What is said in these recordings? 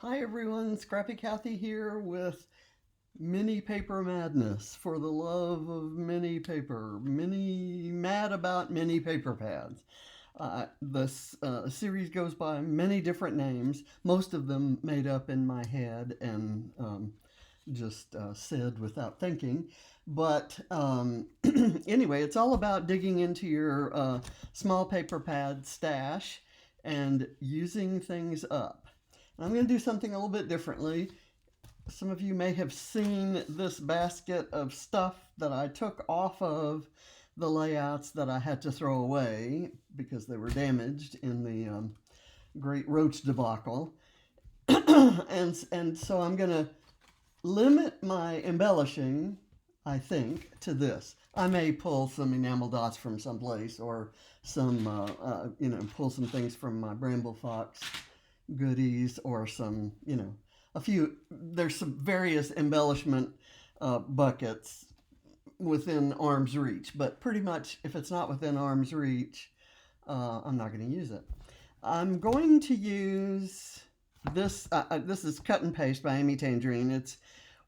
Hi everyone, Scrappy Kathy here with mini paper madness for the love of mini paper. Mad about mini paper pads. The series goes by many different names, most of them made up in my head and just said without thinking. But anyway, it's all about digging into your small paper pad stash and using things up. I'm going to do something a little bit differently. Some of you may have seen this basket of stuff that I took off of the layouts that I had to throw away because they were damaged in the Great Roach debacle. and so I'm going to limit my embellishing, I think, to this. I may pull some enamel dots from someplace or pull some things from my Bramble Fox goodies or there's some various embellishment buckets within arm's reach, but pretty much if it's not within arm's reach, I'm not going to use it. I'm going to use this. This is Cut and Paste by Amy Tangerine. It's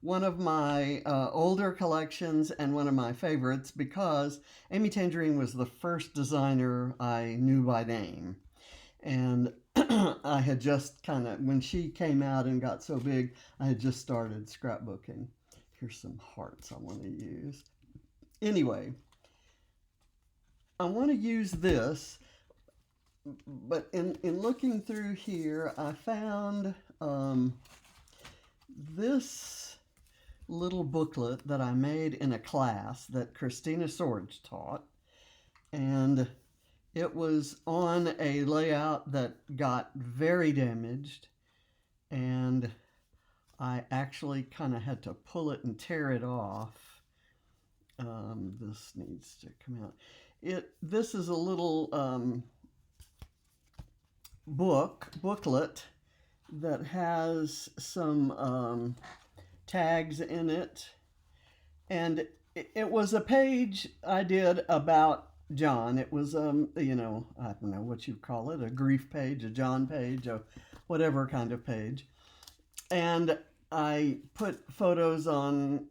one of my older collections and one of my favorites because Amy Tangerine was the first designer I knew by name. And I had just when she came out and got so big, I had just started scrapbooking. Here's some hearts I want to use. Anyway, I want to use this, but in looking through here, I found this little booklet that I made in a class that Christina Swords taught. And it was on a layout that got very damaged, and I actually kind of had to pull it and tear it off. This needs to come out. This is a little booklet that has some tags in it, and it was a page I did about John. It was, I don't know what you call it, a grief page, a John page, a whatever kind of page. And I put photos on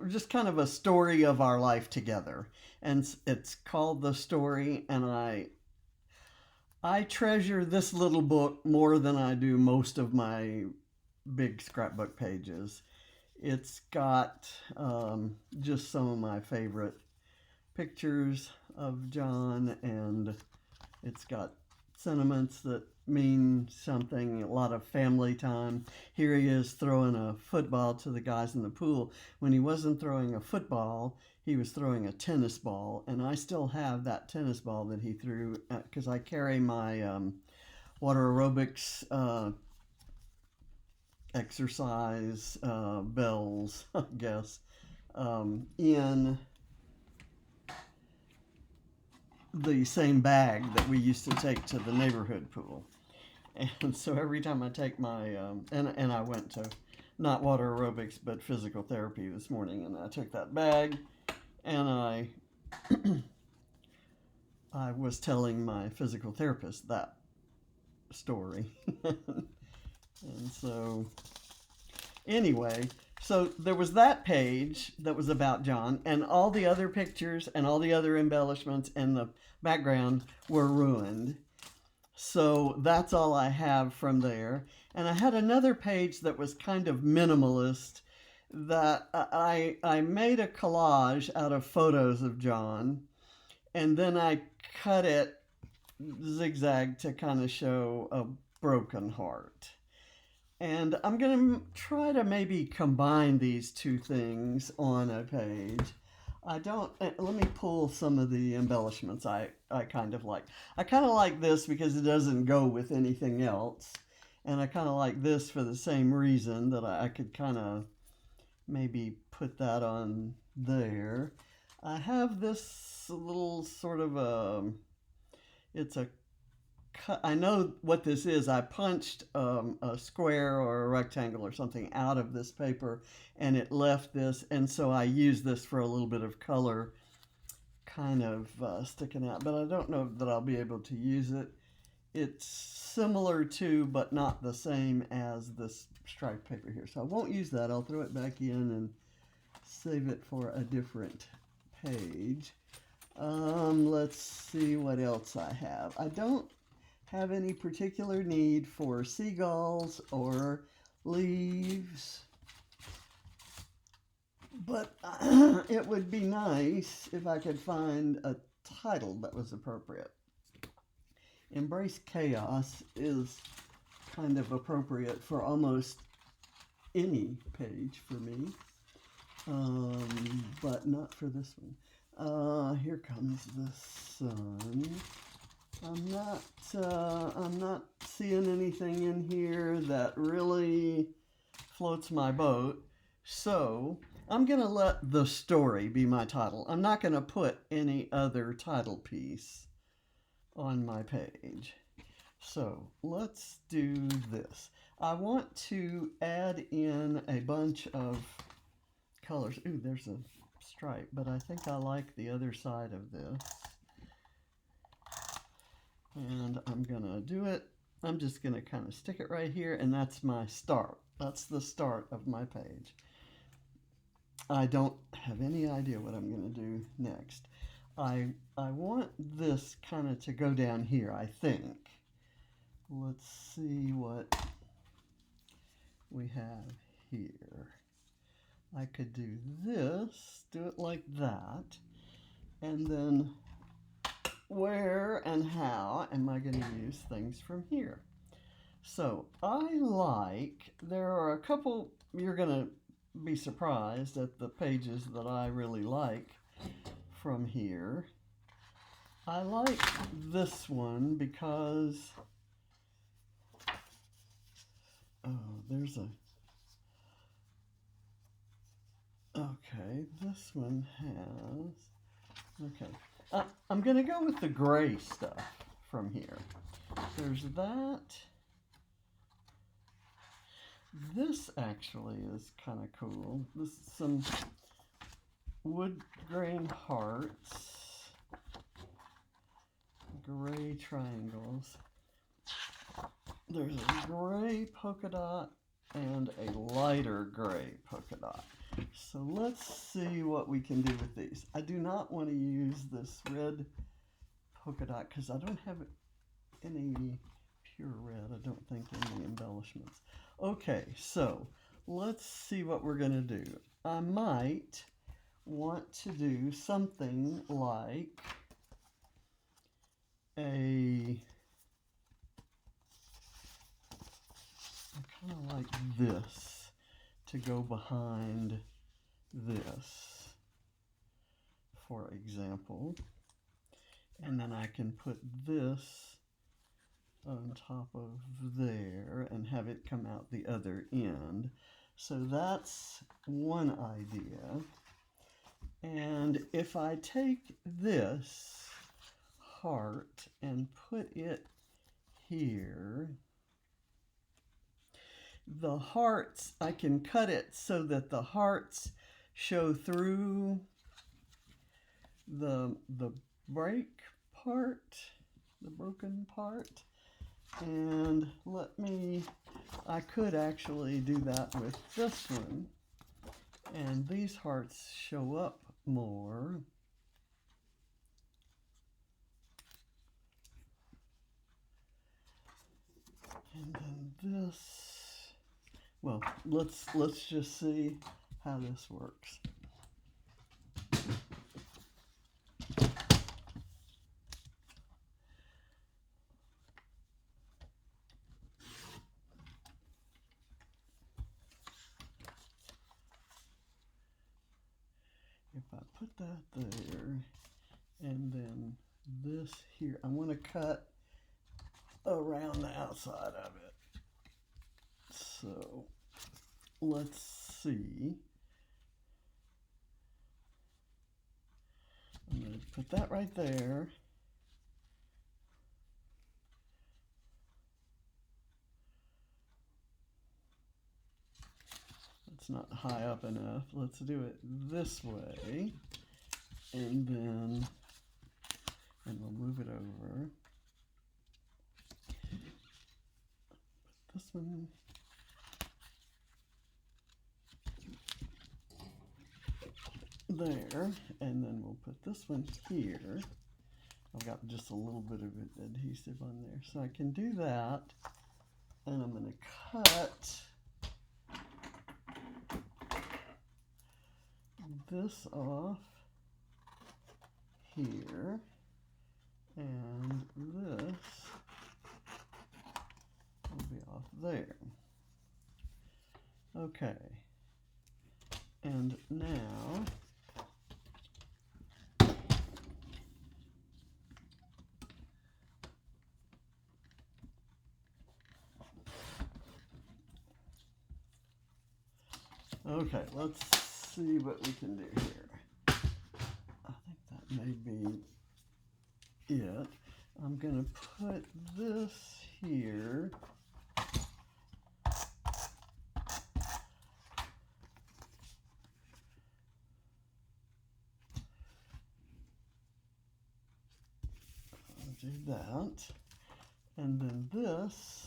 just kind of a story of our life together. And it's called The Story, and I treasure this little book more than I do most of my big scrapbook pages. It's got just some of my favorite pictures of John, and it's got sentiments that mean something, a lot of family time. Here he is throwing a football to the guys in the pool. When he wasn't throwing a football, he was throwing a tennis ball, and I still have that tennis ball that he threw because I carry my water aerobics exercise bells, I guess, in the same bag that we used to take to the neighborhood pool. And so every time I take my, and I went to not water aerobics, but physical therapy this morning, and I took that bag and I was telling my physical therapist that story. And so, anyway, so there was that page that was about John, and all the other pictures and all the other embellishments and the background were ruined. So that's all I have from there. And I had another page that was kind of minimalist that I made a collage out of photos of John, and then I cut it zigzag to kind of show a broken heart. And I'm going to try to maybe combine these two things on a page. Let me pull some of the embellishments I kind of like. I kind of like this because it doesn't go with anything else. And I kind of like this for the same reason that I could kind of maybe put that on there. I have this little sort of it's a I know what this is. I punched a square or a rectangle or something out of this paper, and it left this, and so I used this for a little bit of color kind of sticking out, but I don't know that I'll be able to use it it's similar to, but not the same as this striped paper here. So I won't use that. I'll throw it back in and save it for a different page. Let's see what else I have. I don't have any particular need for seagulls or leaves, but it would be nice if I could find a title that was appropriate. Embrace Chaos is kind of appropriate for almost any page for me, but not for this one. Here comes the sun. I'm not seeing anything in here that really floats my boat, so I'm going to let the story be my title. I'm not going to put any other title piece on my page. So let's do this. I want to add in a bunch of colors. Ooh, there's a stripe, but I think I like the other side of this. And I'm gonna do it. I'm just gonna kind of stick it right here, and that's my start. That's the start of my page. I don't have any idea what I'm gonna do next. I want this kind of to go down here, I think. Let's see what we have here. I could do this, do it like that, and then where and how am I going to use things from here? So there are a couple, you're going to be surprised at the pages that I really like from here. I like this one because, okay, this one has, okay. I'm going to go with the gray stuff from here. There's that. This actually is kind of cool. This is some wood grain hearts, gray triangles. There's a gray polka dot and a lighter gray polka dot. So let's see what we can do with these. I do not want to use this red polka dot because I don't have any pure red. I don't think any embellishments. Okay, so let's see what we're going to do. I might want to do something like I kind of like this to go behind this, for example, and then I can put this on top of there and have it come out the other end. So that's one idea. And if I take this heart and put it here, the hearts, I can cut it so that the hearts show through the break part, the broken part. And I could actually do that with this one. And these hearts show up more. And then this, well, let's just see how this works. If I put that there, and then this here, I want to cut around the outside of it. So let's see. I'm going to put that right there. It's not high up enough. Let's do it this way. And we'll move it over. this one there, and then we'll put this one here. I've got just a little bit of adhesive on there, so I can do that. And I'm going to cut this off here, and this will be off there. Okay, and now okay, let's see what we can do here. I think that may be it. I'm going to put this here. I'll do that. And then this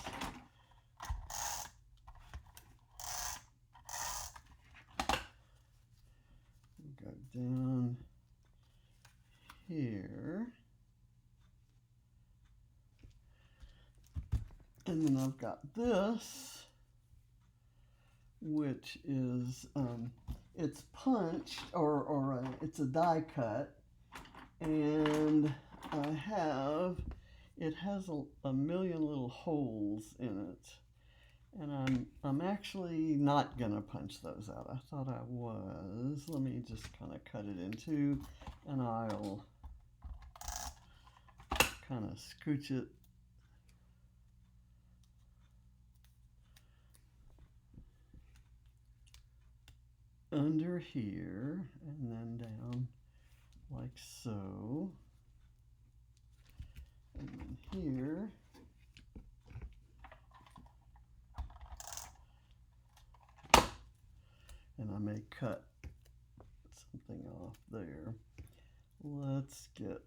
go down here, and then I've got this, which is it's punched, or it's a die cut, and it has a million little holes in it. And I'm actually not gonna punch those out. I thought I was. Let me just kind of cut it in two, and I'll kind of scooch it under here and then down like so, and then here. And I may cut something off there. Let's get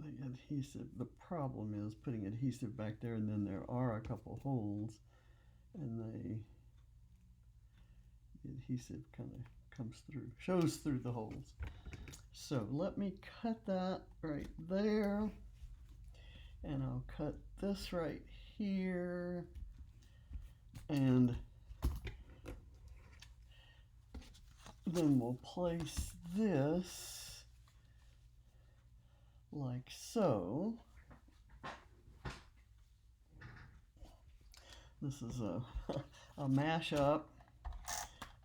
the adhesive. The problem is putting adhesive back there, and then there are a couple holes, and the adhesive kind of comes through, shows through the holes. So let me cut that right there, and I'll cut this right here, and then we'll place this like so. This is a mashup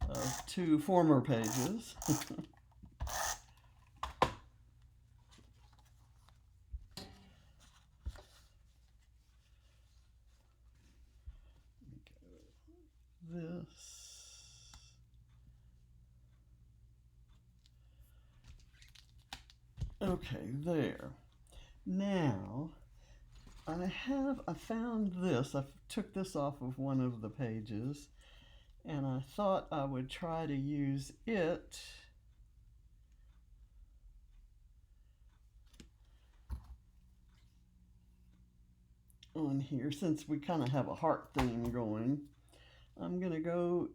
of two former pages. This. Okay, there. Now, I found this. I took this off of one of the pages, and I thought I would try to use it on here, since we kind of have a heart theme going. I'm going to go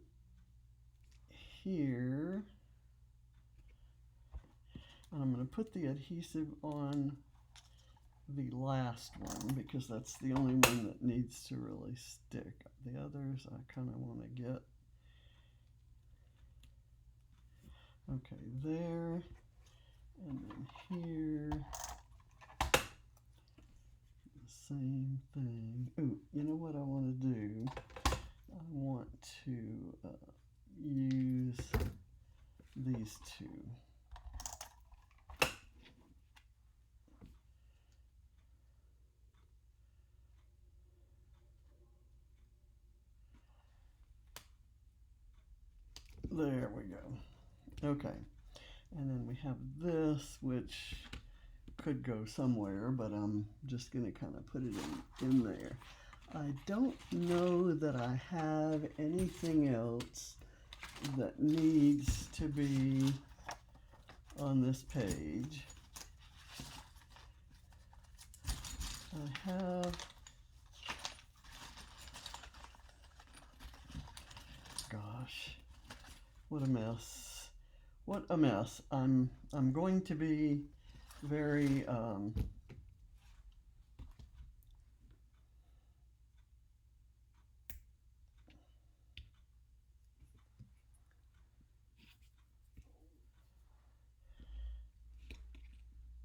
here, and I'm going to put the adhesive on the last one because that's the only one that needs to really stick. The others I kind of want to get. Okay, there, and then here, the same thing. Ooh, you know what I want to do? I want to use these two. There we go. Okay, and then we have this, which could go somewhere, but I'm just going to kind of put it in there. I don't know that I have anything else that needs to be on this page. I have gosh, what a mess. What a mess. I'm going to be very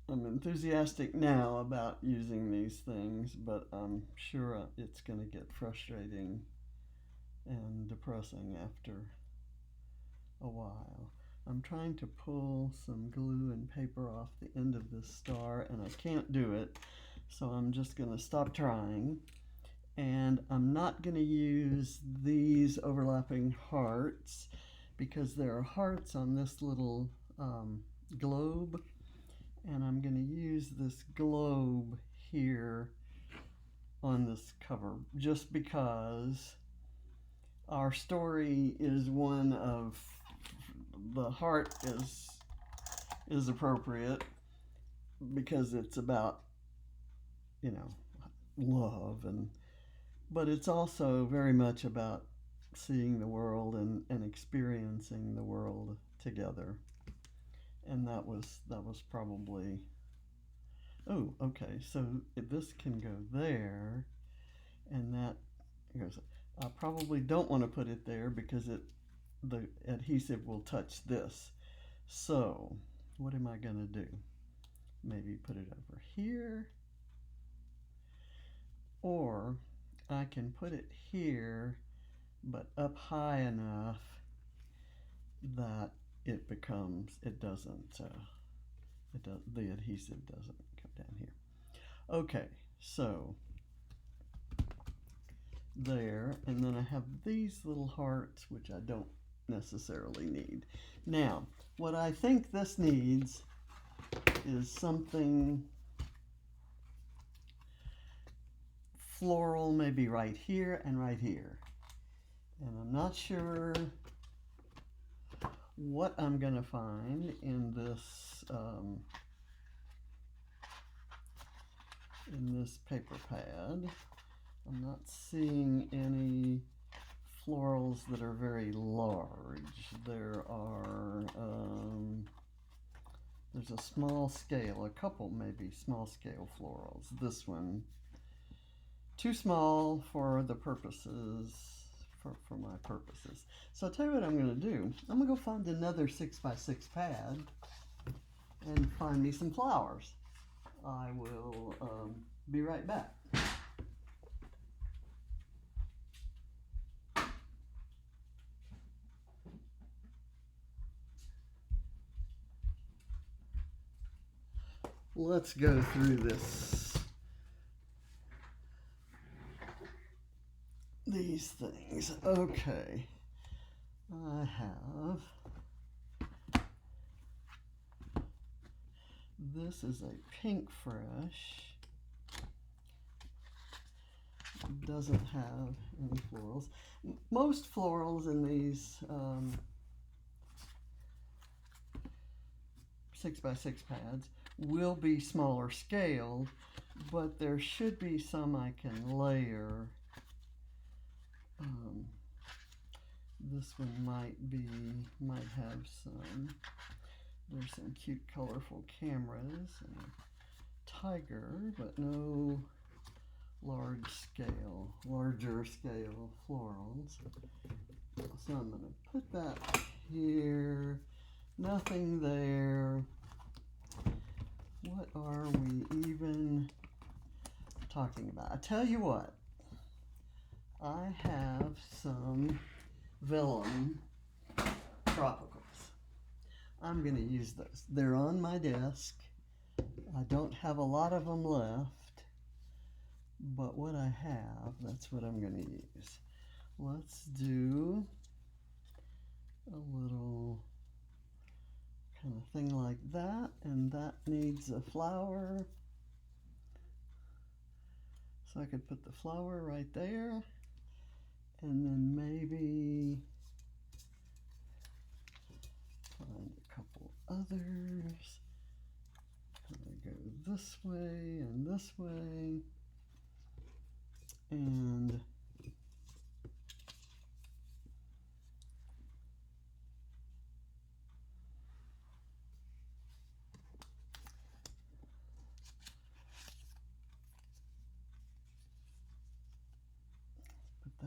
I'm enthusiastic now about using these things, but I'm sure it's going to get frustrating and depressing after a while. I'm trying to pull some glue and paper off the end of this star, and I can't do it, so I'm just going to stop trying. And I'm not going to use these overlapping hearts because there are hearts on this little globe, and I'm going to use this globe here on this cover just because our story is one of the heart is appropriate because it's about, you know, love, and but it's also very much about seeing the world and experiencing the world together. And that was probably, oh, okay, so this can go there, and that goes. I probably don't want to put it there because the adhesive will touch this. So what am I going to do? Maybe put it over here, or I can put it here but up high enough that it becomes, it doesn't, the adhesive doesn't come down here. Okay, so there, and then I have these little hearts which I don't necessarily need. Now, what I think this needs is something floral, maybe right here and right here. And I'm not sure what I'm going to find in this paper pad. I'm not seeing any florals that are very large. There are there's a small scale, a couple maybe small scale florals. This one too small for the purposes for my purposes. So I'll tell you what I'm going to do. I'm going to go find another 6x6 pad and find me some flowers. I will be right back. Let's go through these things. Okay, I have, this is a pink fresh. It doesn't have any florals. Most florals in these 6x6 pads will be smaller scaled, but there should be some I can layer. This one might have some. There's some cute colorful cameras and a tiger, but no larger scale florals. So I'm going to put that here. Nothing there. What are we even talking about? I tell you what, I have some vellum tropicals. I'm going to use those. They're on my desk. I don't have a lot of them left, but what I have, that's what I'm going to use. Let's do a little kind of thing like that, and that needs a flower. So I could put the flower right there, and then maybe find a couple others. Kind of go this way and this way, and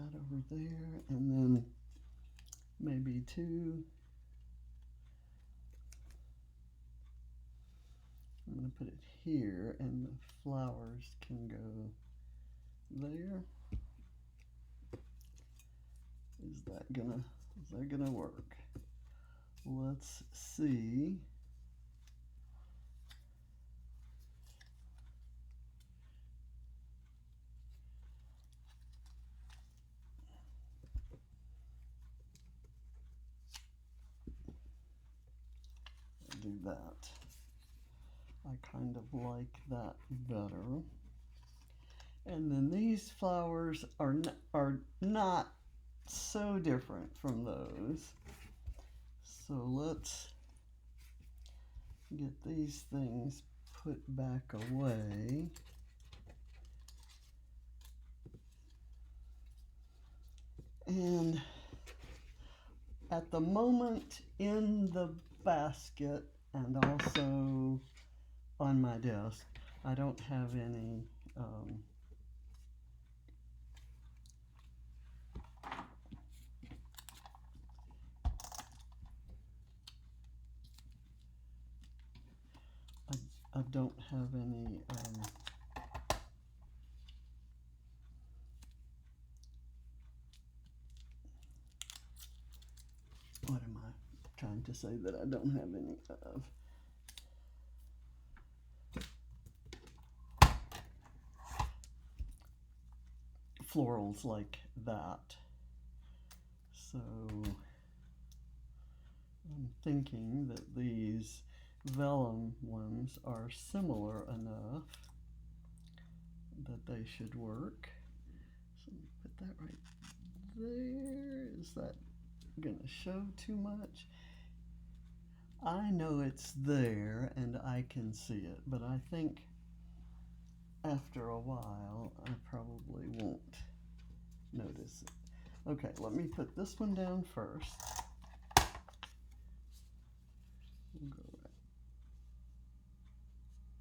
that over there, and then maybe two. I'm going to put it here, and the flowers can go there. Is that gonna work? Let's see. Do that. I kind of like that better. And then these flowers are not so different from those. So let's get these things put back away. And at the moment in the basket and also on my desk, I don't have any I don't have any what am I trying to say that I don't have any of? Florals like that. So I'm thinking that these vellum ones are similar enough that they should work. So put that right there. Is that gonna show too much? I know it's there and I can see it, but I think after a while I probably won't notice it. Okay, let me put this one down first. We'll go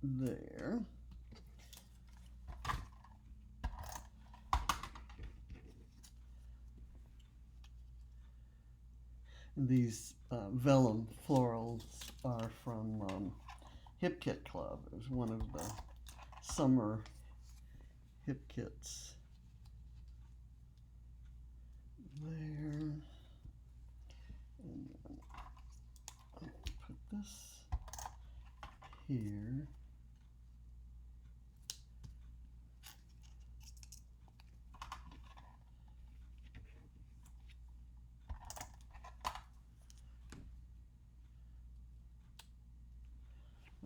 right there. These vellum florals are from Hip Kit Club. It was one of the summer hip kits. There. And then I'll put this here.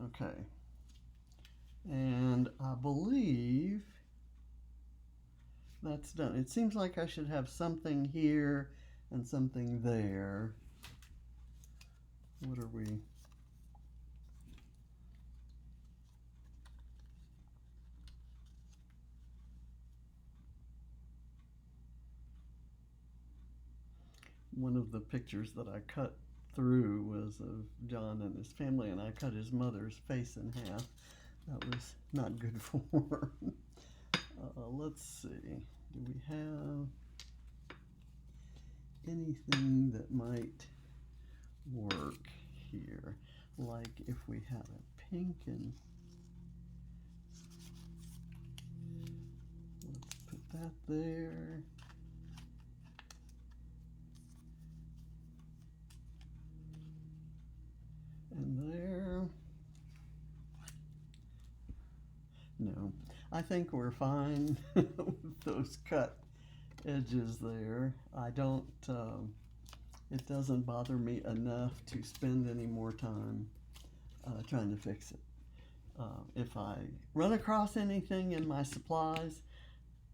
Okay. And I believe that's done. It seems like I should have something here and something there. What are we? One of the pictures that I cut through was of John and his family, and I cut his mother's face in half. That was not good form. Let's see. Do we have anything that might work here? Like if we had a pink and let's put that there. And there. No, I think we're fine with those cut edges there. I don't, it doesn't bother me enough to spend any more time trying to fix it. If I run across anything in my supplies,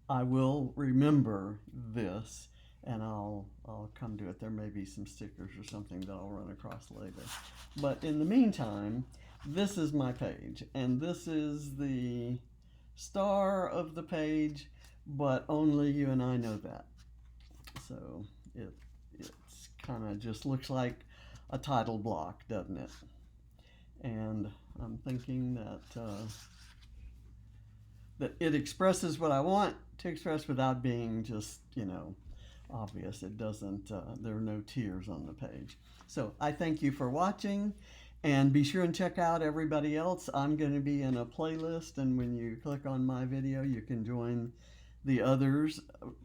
I will remember this and I'll come to it. There may be some stickers or something that I'll run across later. But in the meantime, this is my page, and this is the star of the page, but only you and I know that. So it's kind of just looks like a title block, doesn't it? And I'm thinking that that it expresses what I want to express without being just, obvious. It doesn't, there are no tears on the page. So I thank you for watching, and be sure and check out everybody else. I'm going to be in a playlist, and when you click on my video, you can join the others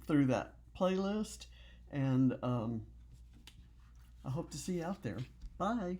through that playlist. And I hope to see you out there. Bye.